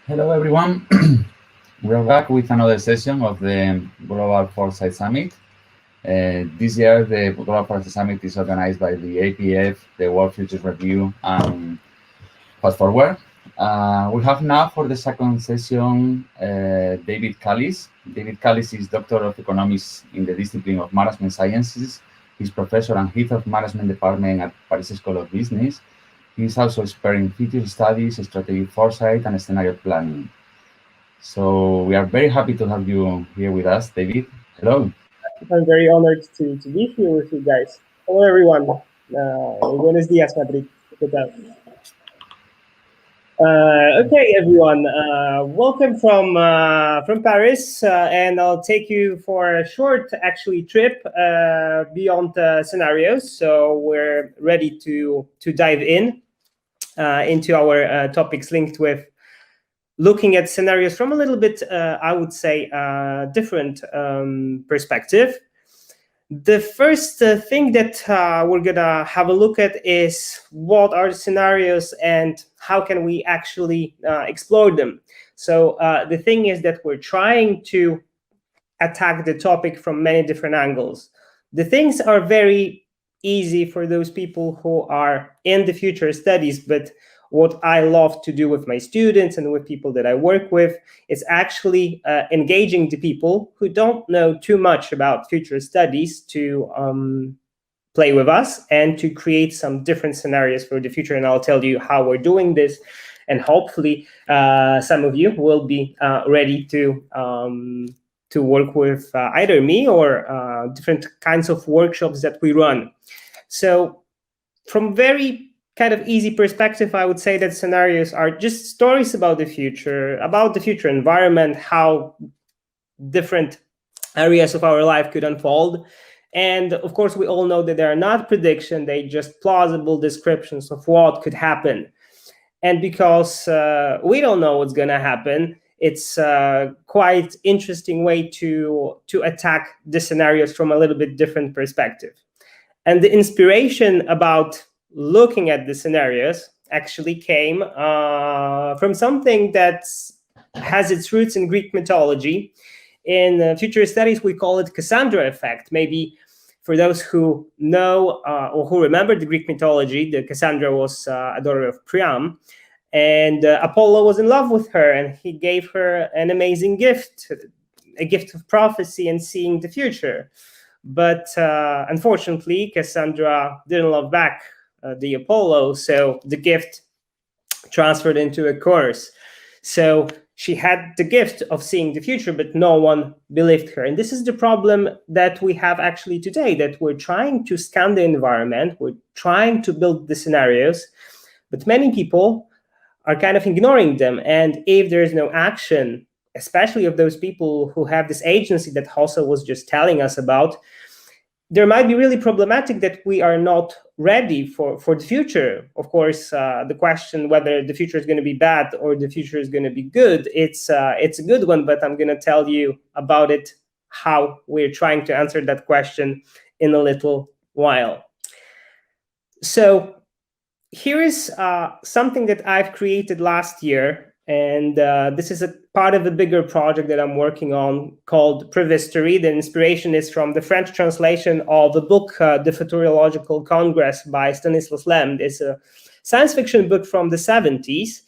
Hello, everyone. We're back with another session of the Global Foresight Summit. This year, the Global Foresight Summit is organized by the APF, the World Futures Review, and Fast Forward. We have now for the second session David Kalisz. David Kalisz is Doctor of Economics in the discipline of Management Sciences. He's Professor and Head of Management Department at Paris School of Business. He's also expert in future studies, strategic foresight, and scenario planning. So we are very happy to have you here with us, David. Hello. I'm very honored to be here with you guys. Hello, everyone. Buenos días, Madrid. ¿Qué tal? Okay, everyone. Welcome from Paris, and I'll take you for a short, trip beyond scenarios. So we're ready to dive into our topics linked with looking at scenarios from a little bit, I would say, different perspective. The first thing that we're gonna have a look at is what are the scenarios and how can we actually explore them. So the thing is that we're trying to attack the topic from many different angles. The things are very easy for those people who are in the future studies, but what I love to do with my students and with people that I work with is actually engaging the people who don't know too much about future studies to play with us and to create some different scenarios for the future. And I'll tell you how we're doing this. And hopefully some of you will be ready to work with either me or different kinds of workshops that we run. So from very kind of easy perspective, I would say that scenarios are just stories about the future environment, how different areas of our life could unfold. And of course, we all know that they are not prediction, they just plausible descriptions of what could happen. And because we don't know what's going to happen, it's a quite interesting way to attack the scenarios from a little bit different perspective. And the inspiration about looking at the scenarios actually came from something that has its roots in Greek mythology. In future studies, we call it Cassandra effect. Maybe for those who know or who remember the Greek mythology, the Cassandra was a daughter of Priam, and Apollo was in love with her, and he gave her an amazing gift, a gift of prophecy and seeing the future. But unfortunately, Cassandra didn't love back the Apollo, so the gift transferred into a curse. So she had the gift of seeing the future, but no one believed her. And this is the problem that we have actually today, that we're trying to scan the environment, we're trying to build the scenarios, but many people are kind of ignoring them. And if there's no action, especially of those people who have this agency that Hossa was just telling us about, there might be really problematic that we are not ready for the future. Of course, the question whether the future is going to be bad or the future is going to be good, it's a good one, but I'm going to tell you about it, how we're trying to answer that question in a little while. So here is something that I've created last year. And this is a part of a bigger project that I'm working on called Previstory. The inspiration is from the French translation of the book, The Futurological Congress by Stanislas Lem. It's a science fiction book from the 70s.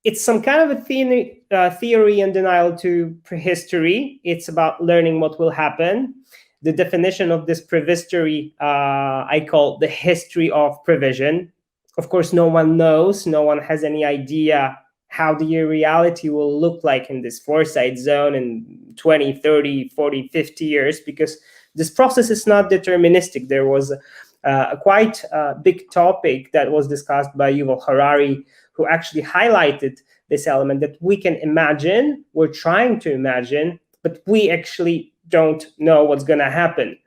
It's some kind of a theory and denial to prehistory. It's about learning what will happen. The definition of this previstory, I call the history of prevision. Of course, no one knows, no one has any idea how the reality will look like in this foresight zone in 20, 30, 40, 50 years, because this process is not deterministic. There was a quite big topic that was discussed by Yuval Harari, who actually highlighted this element that we can imagine, we're trying to imagine, but we actually don't know what's going to happen.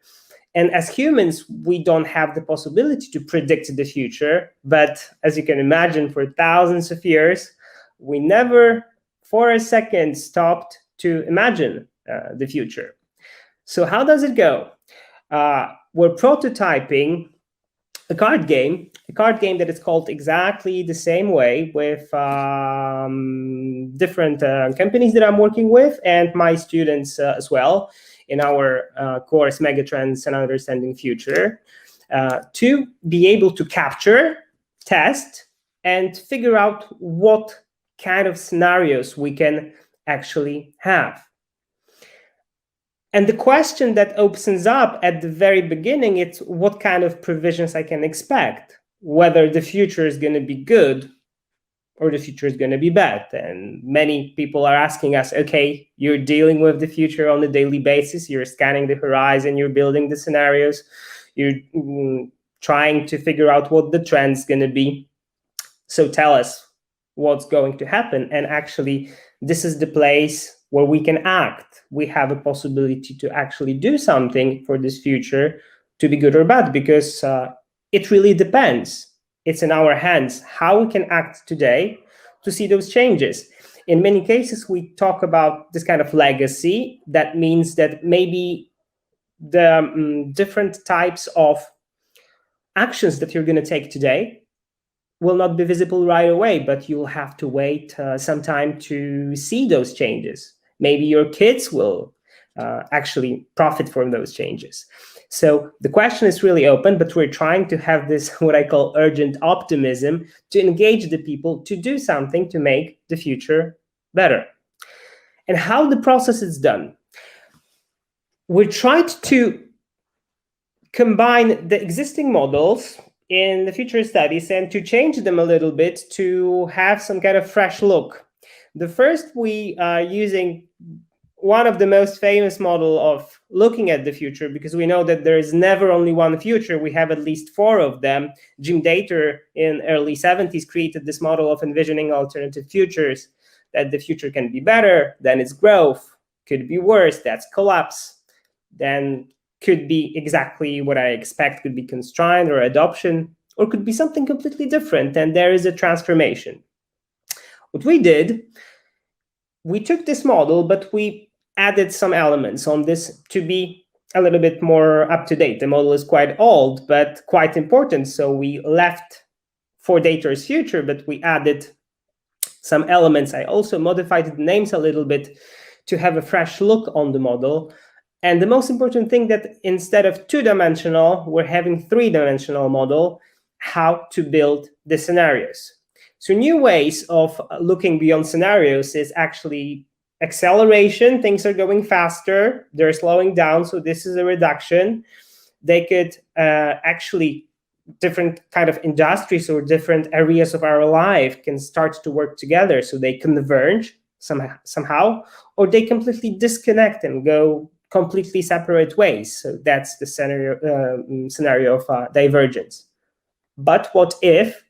And as humans, we don't have the possibility to predict the future. But as you can imagine, for thousands of years, we never for a second stopped to imagine the future. So how does it go? We're prototyping a card game that is called exactly the same way with different companies that I'm working with and my students as well in our course Megatrends and Understanding Future, to be able to capture, test, and figure out what kind of scenarios we can actually have. And the question that opens up at the very beginning, it's what kind of provisions I can expect, whether the future is going to be good or the future is going to be bad. And many people are asking us, okay, you're dealing with the future on a daily basis. You're scanning the horizon, you're building the scenarios, you're trying to figure out what the trend's going to be. So tell us what's going to happen. And actually, this is the place where we can act. We have a possibility to actually do something for this future to be good or bad, because it really depends. It's in our hands how we can act today to see those changes. In many cases, we talk about this kind of legacy. That means that maybe the different types of actions that you're going to take today will not be visible right away, but you'll have to wait some time to see those changes. Maybe your kids will actually profit from those changes. So the question is really open, but we're trying to have this, what I call urgent optimism, to engage the people to do something to make the future better. And how the process is done. We tried to combine the existing models in the future studies and to change them a little bit to have some kind of fresh look. The first, we are using one of the most famous model of looking at the future, because we know that there is never only one future. We have at least 4 of them. Jim Dator in early 70s created this model of envisioning alternative futures, that the future can be better, then it's growth, could be worse, that's collapse, then could be exactly what I expect, could be constraint or adoption, or could be something completely different, and there is a transformation. What we did, we took this model, but we added some elements on this to be a little bit more up to date. The model is quite old, but quite important. So we left for Dator's future, but we added some elements. I also modified the names a little bit to have a fresh look on the model. And the most important thing, that instead of 2-dimensional, we're having 3-dimensional model, how to build the scenarios. So new ways of looking beyond scenarios is actually acceleration. Things are going faster, they're slowing down, so this is a reduction. They could actually, different kind of industries or different areas of our life can start to work together, so they converge somehow, or they completely disconnect and go completely separate ways. So that's the scenario of divergence. But what if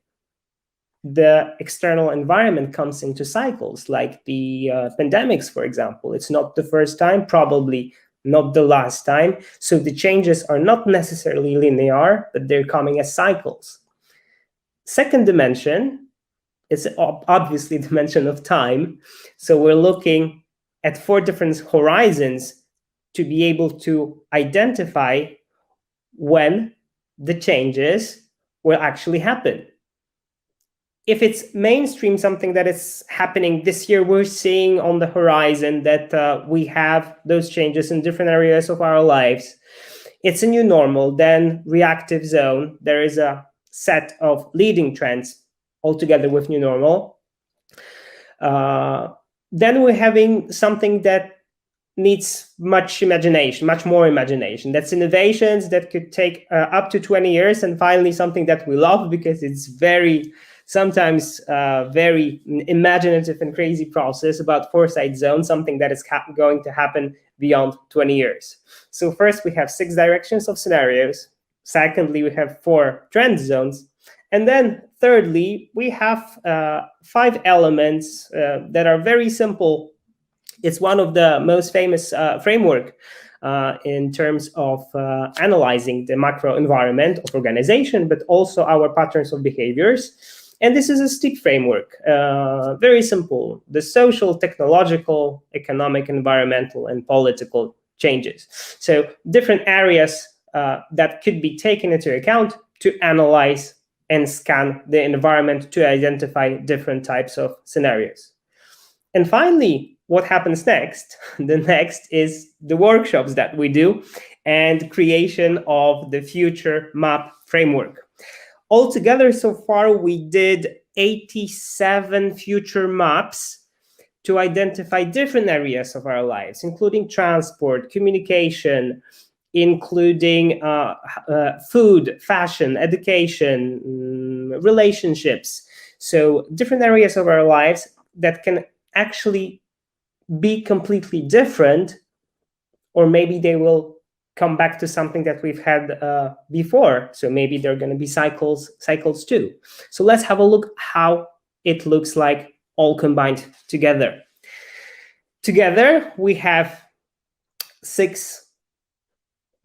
the external environment comes into cycles, like the pandemics, for example? It's not the first time, probably not the last time. So the changes are not necessarily linear, but they're coming as cycles. Second dimension is obviously the dimension of time. So we're looking at 4 different horizons to be able to identify when the changes will actually happen. If it's mainstream, something that is happening this year, we're seeing on the horizon that we have those changes in different areas of our lives. It's a new normal, then reactive zone. There is a set of leading trends altogether with new normal. Then we're having something that needs much more imagination. That's innovations that could take up to 20 years, and finally something that we love because it's very sometimes very imaginative and crazy process about foresight zone, something that is going to happen beyond 20 years. So first, we have 6 directions of scenarios. Secondly, we have 4 trend zones. And then thirdly, we have 5 elements that are very simple. It's one of the most famous framework in terms of analyzing the macro environment of organization, but also our patterns of behaviors. And this is a STEEP framework, very simple: the social, technological, economic, environmental, and political changes. So different areas that could be taken into account to analyze and scan the environment to identify different types of scenarios. And finally, what happens next? The next is the workshops that we do and creation of the future map framework. Altogether, so far, we did 87 future maps to identify different areas of our lives, including transport, communication, including food, fashion, education, relationships. So different areas of our lives that can actually be completely different, or maybe they will come back to something that we've had before. So maybe there are going to be cycles too. So let's have a look how it looks like all combined together. Together, we have 6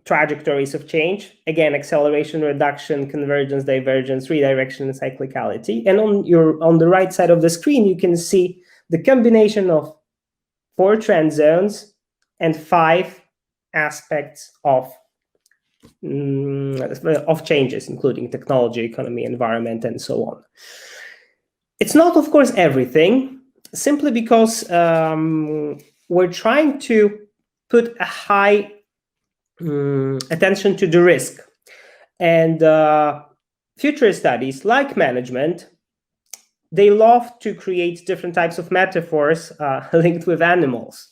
trajectories of change. Again, acceleration, reduction, convergence, divergence, redirection, and cyclicality. And on the right side of the screen, you can see the combination of 4 trend zones and 5 aspects of changes, including technology, economy, environment, and so on. It's not, of course, everything, simply because we're trying to put a high attention to the risk. And future studies, like management, they love to create different types of metaphors linked with animals.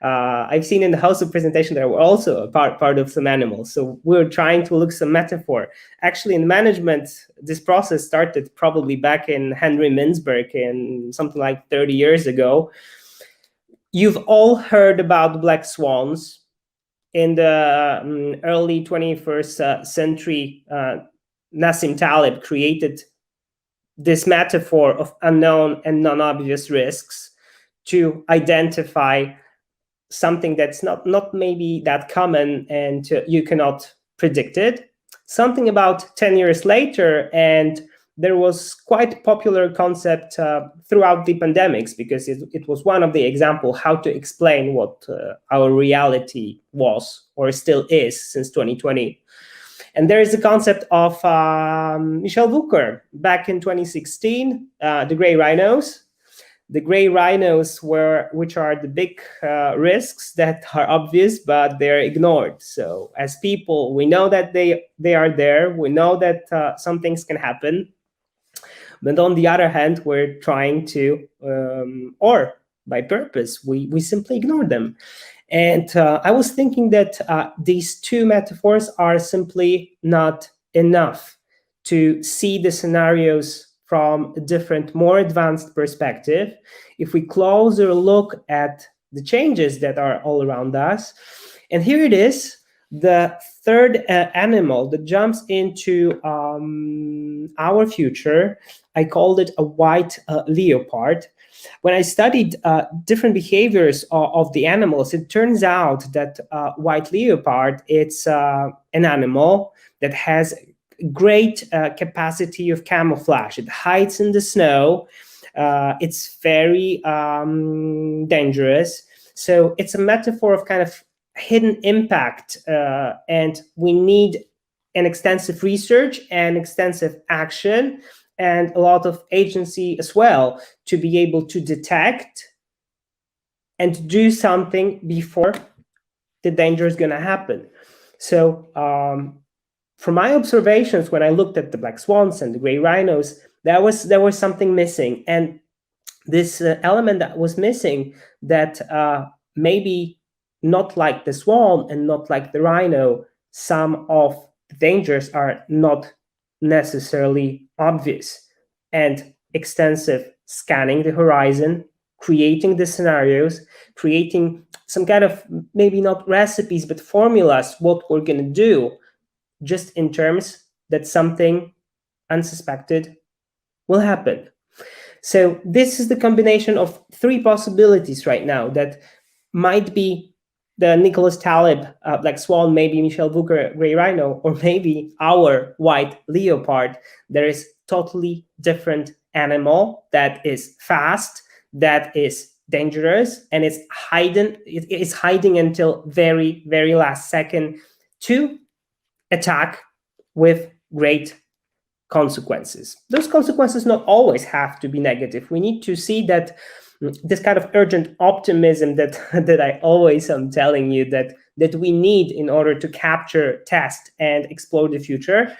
I've seen in the house of presentation there were also a part of some animals. So we're trying to look some metaphor. Actually, in management, this process started probably back in Henry Mintzberg in something like 30 years ago. You've all heard about black swans. In the early 21st century, Nassim Taleb created this metaphor of unknown and non-obvious risks to identify something that's not maybe that common and you cannot predict it. Something about 10 years later, and there was quite popular concept throughout the pandemics, because it was one of the examples how to explain what our reality was or still is since 2020. And there is the concept of Michel Foucault back in 2016, the gray rhinos. The gray rhinos which are the big risks that are obvious, but they're ignored. So as people, we know that they are there. We know that some things can happen. But on the other hand, we're trying to, or by purpose, we simply ignore them. And I was thinking that these 2 metaphors are simply not enough to see the scenarios from a different, more advanced perspective. If we closer look at the changes that are all around us, and here it is, the third animal that jumps into our future, I called it a white leopard. When I studied different behaviors of the animals, it turns out that white leopard, it's an animal that has great capacity of camouflage. It hides in the snow. It's very dangerous. So it's a metaphor of kind of hidden impact, and we need an extensive research and extensive action and a lot of agency as well to be able to detect and do something before the danger is going to happen. So from my observations, when I looked at the black swans and the gray rhinos, there was something missing. And this element that was missing, that maybe not like the swan and not like the rhino, some of the dangers are not necessarily obvious. and extensive scanning the horizon, creating the scenarios, creating some kind of, maybe not recipes, but formulas, what we're going to do, just in terms that something unsuspected will happen. So this is the combination of three possibilities right now that might be the Nicholas Taleb Black Swan, maybe Michel Booker Grey Rhino, or maybe our white leopard. There is totally different animal that is fast, that is dangerous, and it's hiding. It is hiding until very, very last second to attack with great consequences. Those consequences not always have to be negative. We need to see that this kind of urgent optimism that that I always am telling you that we need in order to capture, test, and explore the future.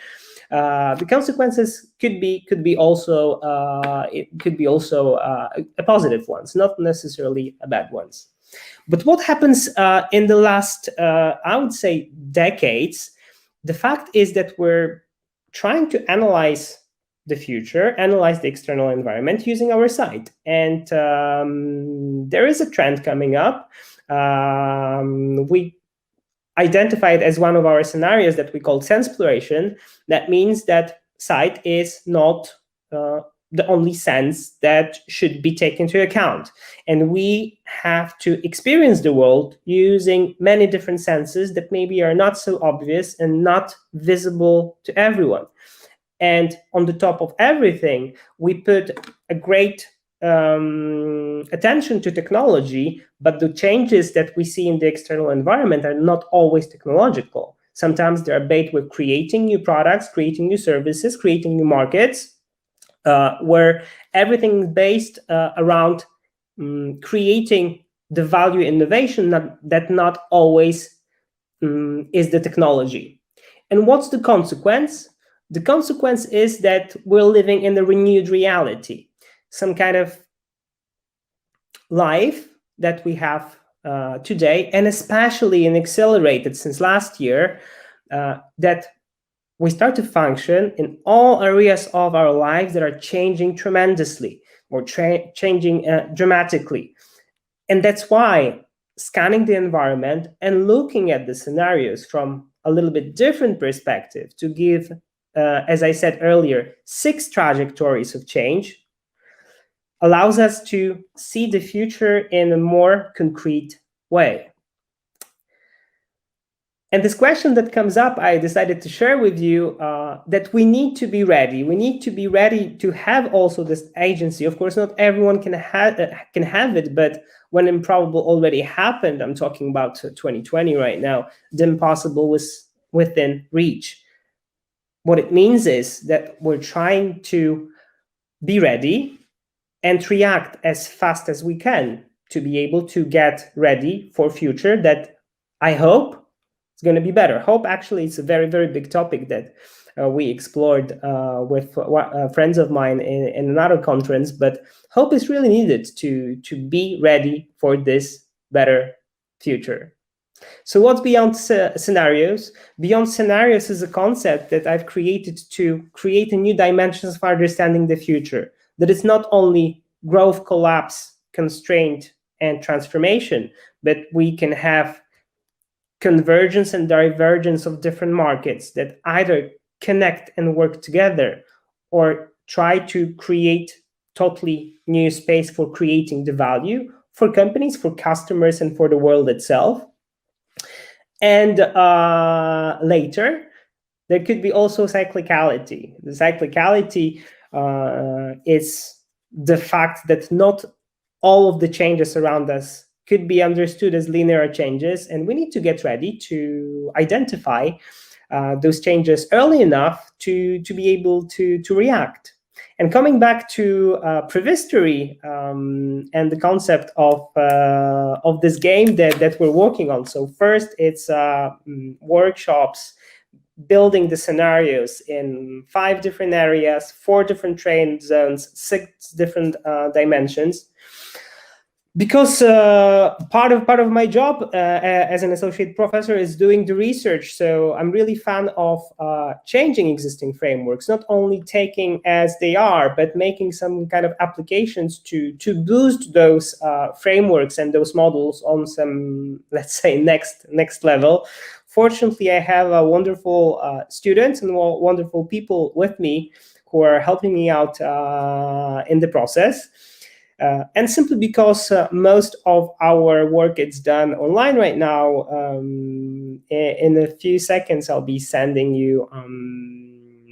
The consequences could be also a positive ones, not necessarily a bad ones. But what happens in the last, I would say, decades? The fact is that we're trying to analyze the future, analyze the external environment using our sight. And there is a trend coming up. We identified as one of our scenarios that we call sensploration. That means that sight is not the only sense that should be taken into account. And we have to experience the world using many different senses that maybe are not so obvious and not visible to everyone. And on the top of everything, we put a great attention to technology, but the changes that we see in the external environment are not always technological. Sometimes they are based with creating new products, creating new services, creating new markets, where everything is based around creating the value innovation that not always is the technology. And what's the consequence? The consequence is that we're living in a renewed reality, some kind of life that we have today, and especially in accelerated since last year, that we start to function in all areas of our lives that are changing tremendously or changing dramatically. And that's why scanning the environment and looking at the scenarios from a little bit different perspective to give, as I said earlier, 6 trajectories of change allows us to see the future in a more concrete way. And this question that comes up, I decided to share with you that we need to be ready. We need to be ready to have also this agency. Of course, not everyone can have it, but when improbable already happened, I'm talking about 2020 right now, the impossible was within reach. What it means is that we're trying to be ready and react as fast as we can to be able to get ready for future that I hope it's going to be better. Hope actually is a very, very big topic that we explored with friends of mine in another conference, but hope is really needed to be ready for this better future. So what's beyond scenarios? Beyond scenarios is a concept that I've created to create a new dimensions for understanding the future. That it's not only growth, collapse, constraint, and transformation, but we can have convergence and divergence of different markets that either connect and work together or try to create totally new space for creating the value for companies, for customers, and for the world itself. And later, there could be also cyclicality. The cyclicality is the fact that not all of the changes around us could be understood as linear changes, and we need to get ready to identify those changes early enough to be able to react. And coming back to Previstory and the concept of this game that we're working on. So first, it's workshops building the scenarios in 5 different areas, 4 different trade zones, 6 different dimensions. because part of my job as an associate professor is doing the research. So I'm really fan of changing existing frameworks, not only taking as they are, but making some kind of applications to boost those frameworks and those models on some, let's say, next level. Fortunately, I have wonderful students and wonderful people with me who are helping me out in the process. And simply because most of our work is done online right now, in a few seconds, I'll be sending you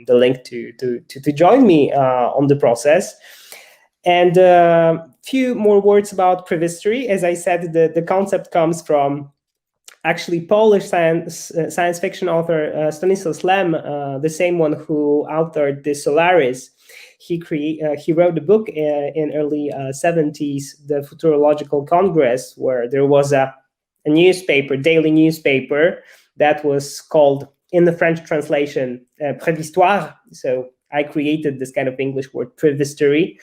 the link to join me on the process. And a few more words about Previstory. As I said, the concept comes from actually Polish science fiction author Stanisław Lem, the same one who authored the Solaris. He wrote a book in early 70s, the Futurological Congress, where there was a newspaper, daily newspaper, that was called, in the French translation, Previstory. So I created this kind of English word, Previstory.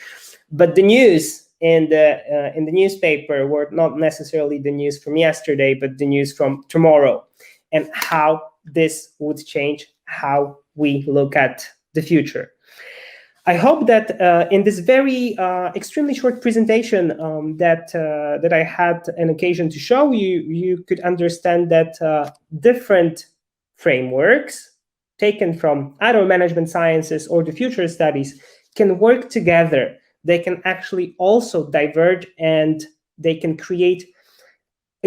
But the news in the newspaper were not necessarily the news from yesterday, but the news from tomorrow, and how this would change how we look at the future. I hope that in this very extremely short presentation that I had an occasion to show you, you could understand that different frameworks taken from either management sciences or the future studies can work together. They can actually also diverge, and they can create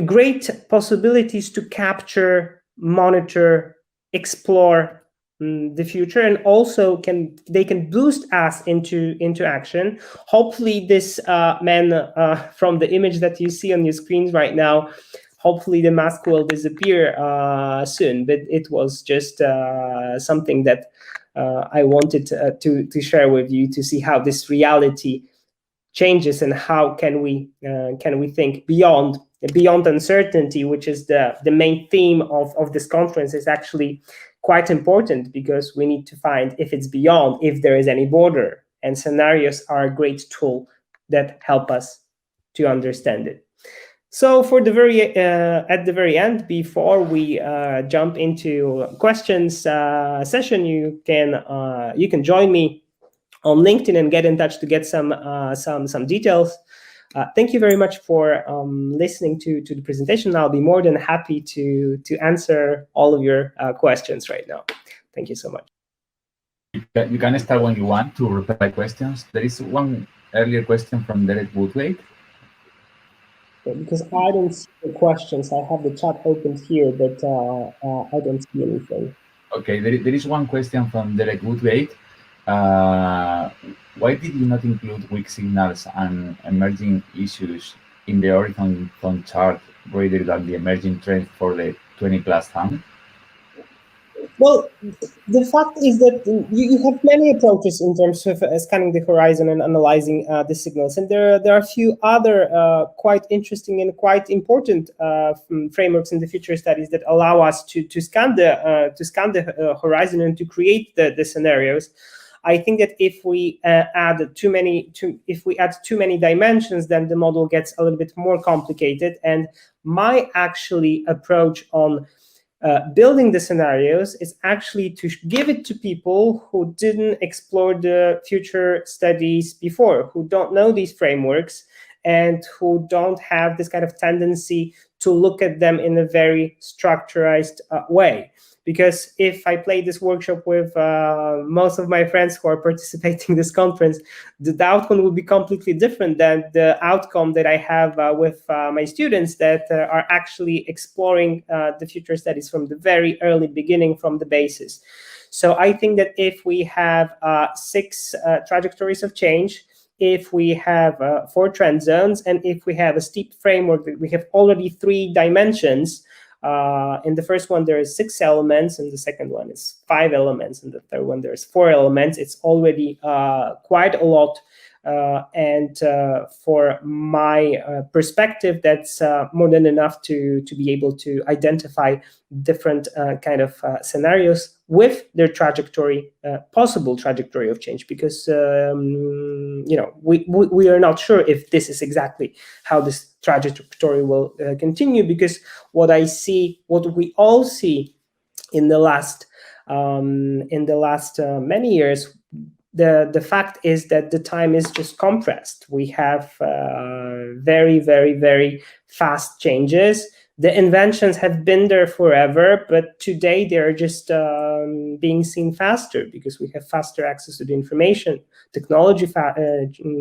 great possibilities to capture, monitor, explore the future, and also they can boost us into action. Hopefully this man from the image that you see on your screens right now, hopefully the mask will disappear soon, but it was just something that I wanted to share with you, to see how this reality changes and how can we think beyond uncertainty, which is the main theme of this conference. Is actually quite important, because we need to find if it's beyond, if there is any border, and scenarios are a great tool that help us to understand it. So for the at the very end, before we jump into questions session, you can join me on LinkedIn and get in touch to get some details. Thank you very much for listening to the presentation. I'll be more than happy to answer all of your questions right now. Thank you so much. You can start when you want to reply questions. There is one earlier question from Derek Woodwade. Because I don't see the questions. I have the chat opened here, but I don't see anything. Okay, there is one question from Derek Woodwade. Why did you not include weak signals and emerging issues in the horizontal chart rather than the emerging trend for the 20+ time? Well, the fact is that you have many approaches in terms of scanning the horizon and analyzing the signals, and there are a few other quite interesting and quite important frameworks in the future studies that allow us to scan the horizon and to create the scenarios. I think that if we add too many dimensions, then the model gets a little bit more complicated. And my actually approach on building the scenarios is actually to give it to people who didn't explore the future studies before, who don't know these frameworks, and who don't have this kind of tendency to look at them in a very structurized way. Because if I play this workshop with most of my friends who are participating in this conference, the outcome will be completely different than the outcome that I have with my students that are actually exploring the future studies from the very early beginning, from the basis. So I think that if we have 6 trajectories of change, if we have 4 trend zones, and if we have a steep framework that we have already 3 dimensions, in the first one there is 6 elements, and the second one is 5 elements, and the third one there's 4 elements. It's already quite a lot And for my perspective, that's more than enough to be able to identify different kind of scenarios with their trajectory, possible trajectory of change, because we are not sure if this is exactly how this trajectory will continue, because what we all see in the last many years, the fact is that the time is just compressed. We have very, very, very fast changes. The inventions have been there forever, but today they're just being seen faster because we have faster access to the information. Technology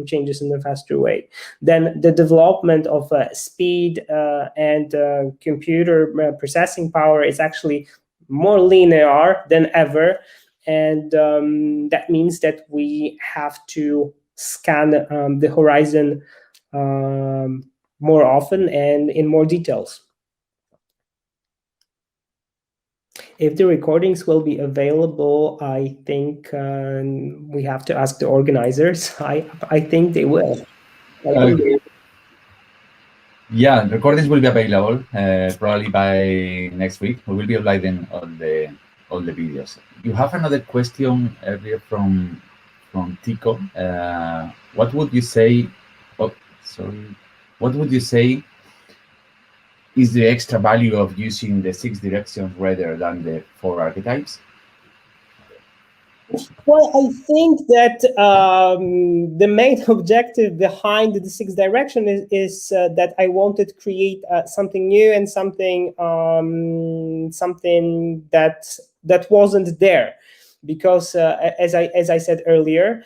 changes in a faster way. Then the development of speed and computer processing power is actually more linear than ever. And that means that we have to scan the horizon more often and in more details. If the recordings will be available, I think we have to ask the organizers. I think they will. Yeah, recordings will be available probably by next week. We will be uploading all the videos. You have another question earlier from Tico. What would you say? Oh, sorry. What would you say is the extra value of using the 6 directions rather than the 4 archetypes? Well, I think that the main objective behind the 6 direction is that I wanted to create something new and something that wasn't there, because as I said earlier,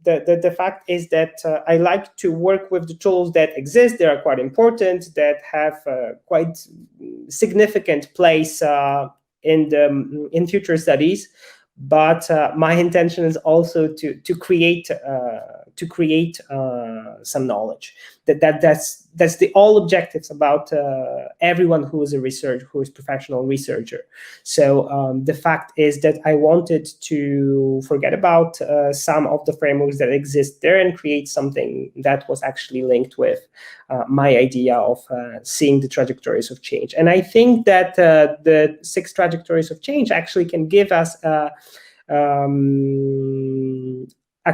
the fact is that I like to work with the tools that exist. They are quite important, that have quite significant place in future studies. But my intention is also to create some knowledge. That's the all objectives about everyone who is a professional researcher. So the fact is that I wanted to forget about some of the frameworks that exist there and create something that was actually linked with my idea of seeing the trajectories of change. And I think that the 6 trajectories of change actually can give us a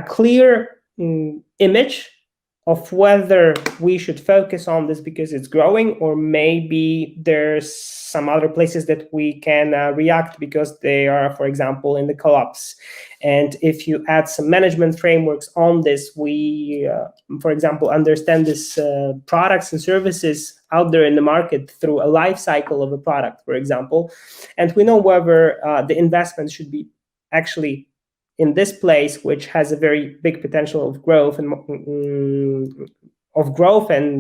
clear image of whether we should focus on this because it's growing, or maybe there's some other places that we can react because they are, for example, in the collapse. And if you add some management frameworks on this, we, for example, understand this products and services out there in the market through a life cycle of a product, for example, and we know whether the investment should be actually in this place, which has a very big potential of growth and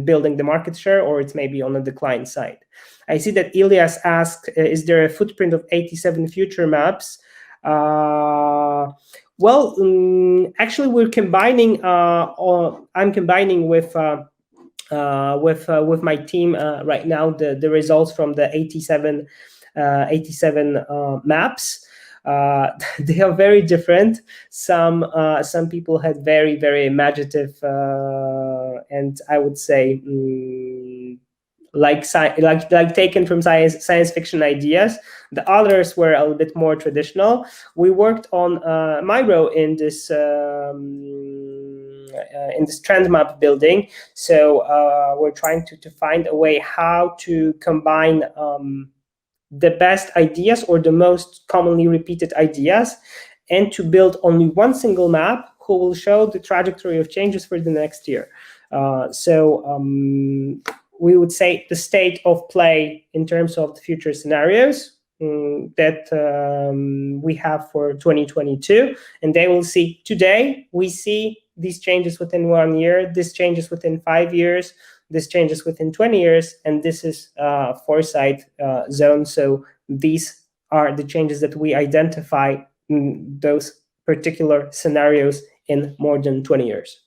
building the market share, or it's maybe on the decline side. I see that Elias asked, is there a footprint of 87 future maps? Actually, we're combining. I'm combining with my team right now the results from the 87 maps. They are very different. Some people had very, very imaginative and I would say like taken from science fiction ideas. The others were a little bit more traditional. We worked on Miro in this trend map building. So we're trying to find a way how to combine the best ideas or the most commonly repeated ideas, and to build only one single map who will show the trajectory of changes for the next year. So we would say the state of play in terms of the future scenarios that we have for 2022, and they will see today we see these changes within 1 year, this changes within 5 years, this changes within 20 years, and this is Foresight zone. So these are the changes that we identify in those particular scenarios in more than 20 years.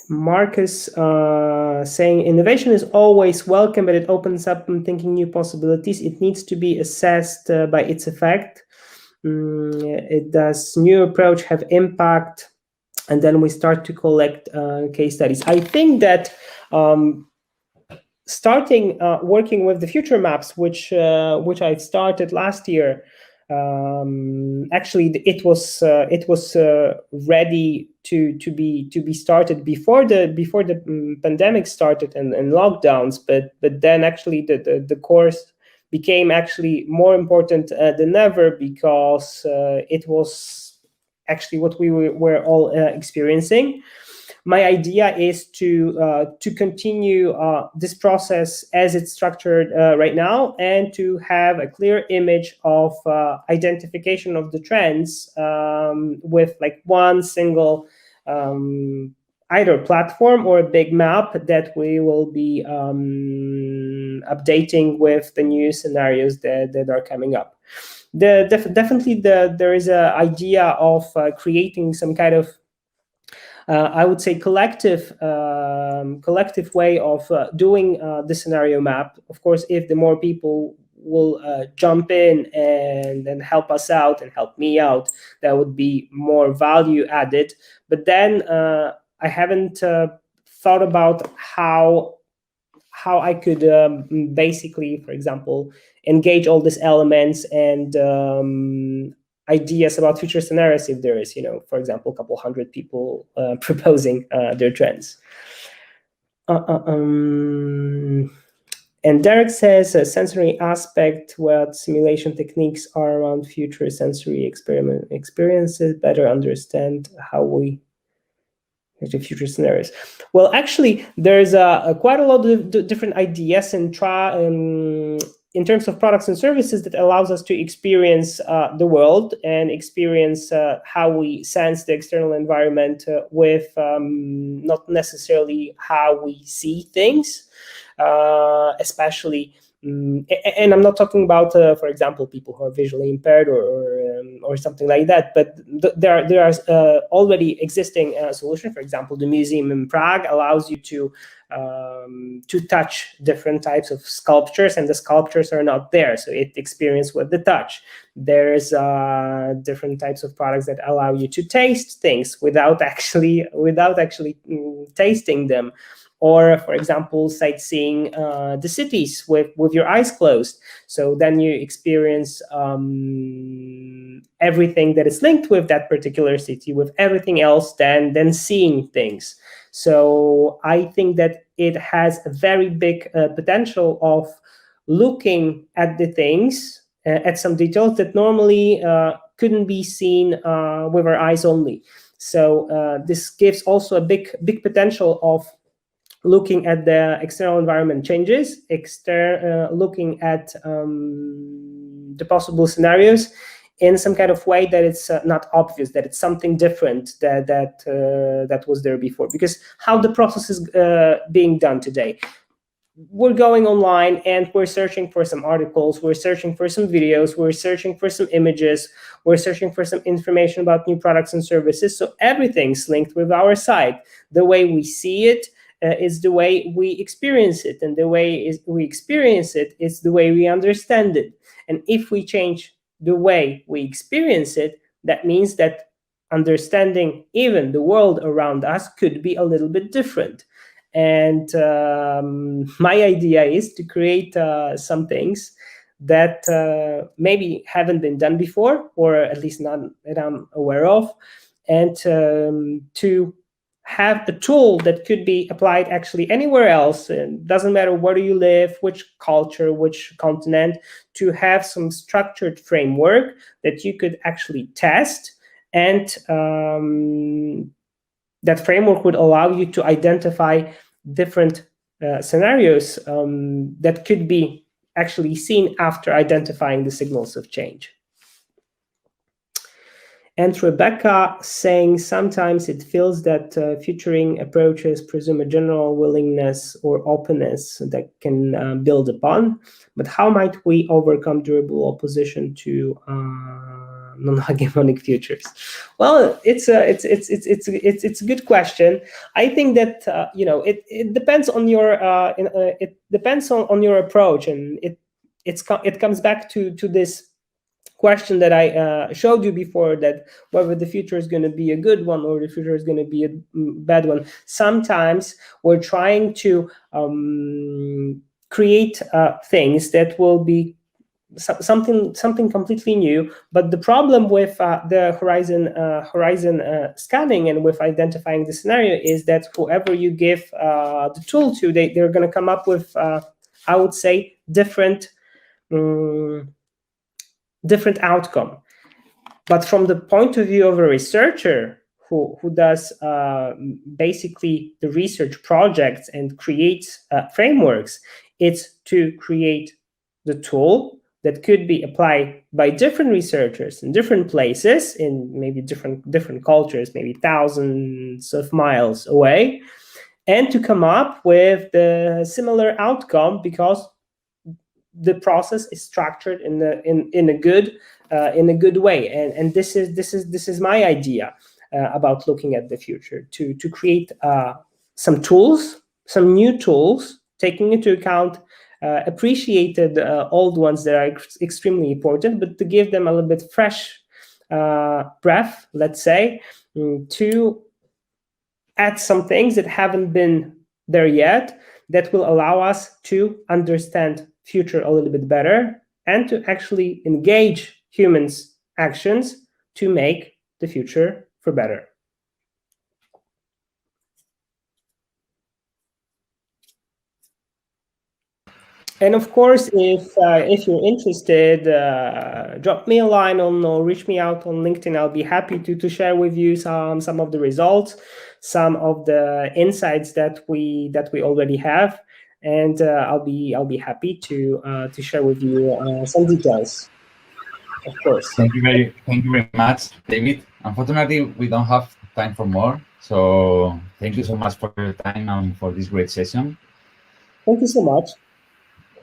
Marcus saying innovation is always welcome, but it opens up and thinking new possibilities. It needs to be assessed by its effect. Does new approach have impact? And then we start to collect case studies. I think that starting working with the future maps, which I started last year, actually it was ready to be started before the pandemic started and lockdowns, but then actually the course became actually more important than ever, because it was actually what we were all experiencing. My idea is to continue this process as it's structured right now, and to have a clear image of identification of the trends with like one single either platform or a big map that we will be updating with the new scenarios that are coming up. Definitely there is an idea of creating some kind of I would say collective way of doing the scenario map. Of course, if the more people will jump in and help us out and help me out, that would be more value added. But then I haven't thought about how I could basically, for example, engage all these elements and ideas about future scenarios if there is, for example, a couple hundred people proposing their trends. And Derek says a sensory aspect, what simulation techniques are around future sensory experiences, better understand how we into future scenarios. Well, actually, there's quite a lot of different ideas and in terms of products and services that allows us to experience the world and experience how we sense the external environment with not necessarily how we see things, especially. And I'm not talking about, for example, people who are visually impaired or something like that, but there are already existing solutions. For example, the museum in Prague allows you to touch different types of sculptures, and the sculptures are not there, so it experiences with the touch. There's different types of products that allow you to taste things without actually tasting them. Or, for example, sightseeing the cities with your eyes closed. So then you experience everything that is linked with that particular city, with everything else than seeing things. So I think that it has a very big potential of looking at the things, at some details that normally couldn't be seen with our eyes only. So this gives also a big potential of looking at the external environment changes, looking at the possible scenarios in some kind of way that it's not obvious, that it's something different that was there before. Because how the process is being done today, we're going online and we're searching for some articles, we're searching for some videos, we're searching for some images, we're searching for some information about new products and services. So everything's linked with our site. The way we see it is the way we experience it, and the way we experience it is the way we understand it. And if we change the way we experience it, that means that understanding even the world around us could be a little bit different. And my idea is to create some things that maybe haven't been done before, or at least not that I'm aware of, and to have a tool that could be applied actually anywhere else. It doesn't matter where you live, which culture, which continent, to have some structured framework that you could actually test. And that framework would allow you to identify different scenarios that could be actually seen after identifying the signals of change. And Rebecca saying sometimes it feels that futuring approaches presume a general willingness or openness that can build upon. But how might we overcome durable opposition to non-hegemonic futures? Well, it's a good question. I think that it depends on your it depends on your approach, and it comes back to this question that I showed you before, that whether the future is going to be a good one or the future is going to be a bad one. Sometimes we're trying to create things that will be something completely new. But the problem with the horizon scanning and with identifying the scenario is that whoever you give the tool to, they're going to come up with, I would say, different outcome. But from the point of view of a researcher who does basically the research projects and creates frameworks, it's to create the tool that could be applied by different researchers in different places, in maybe different cultures, maybe thousands of miles away, and to come up with the similar outcome, because the process is structured in a good way. And this is my idea about looking at the future, to create some new tools, taking into account appreciated old ones that are extremely important, but to give them a little bit fresh breath, let's say, to add some things that haven't been there yet, that will allow us to understand future a little bit better, and to actually engage humans' actions to make the future for better. And of course, if you're interested, drop me a line or reach me out on LinkedIn. I'll be happy to share with you some of the results, some of the insights that we already have, and I'll be happy to share with you some details. Of course. Thank you very much, David. Unfortunately, we don't have time for more. So thank you so much for your time and for this great session. Thank you so much.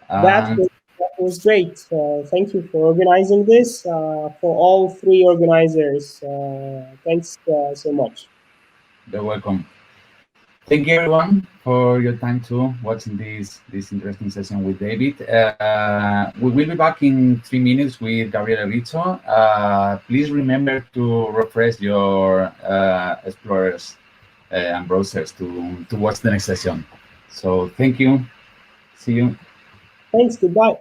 That was great. Thank you for organizing this. For all three organizers, thanks so much. You're welcome. Thank you, everyone, for your time too, watching this interesting session with David. We will be back in 3 minutes with Gabriela Rizzo. Please remember to refresh your explorers and browsers to watch the next session. So thank you. See you. Thanks. Goodbye.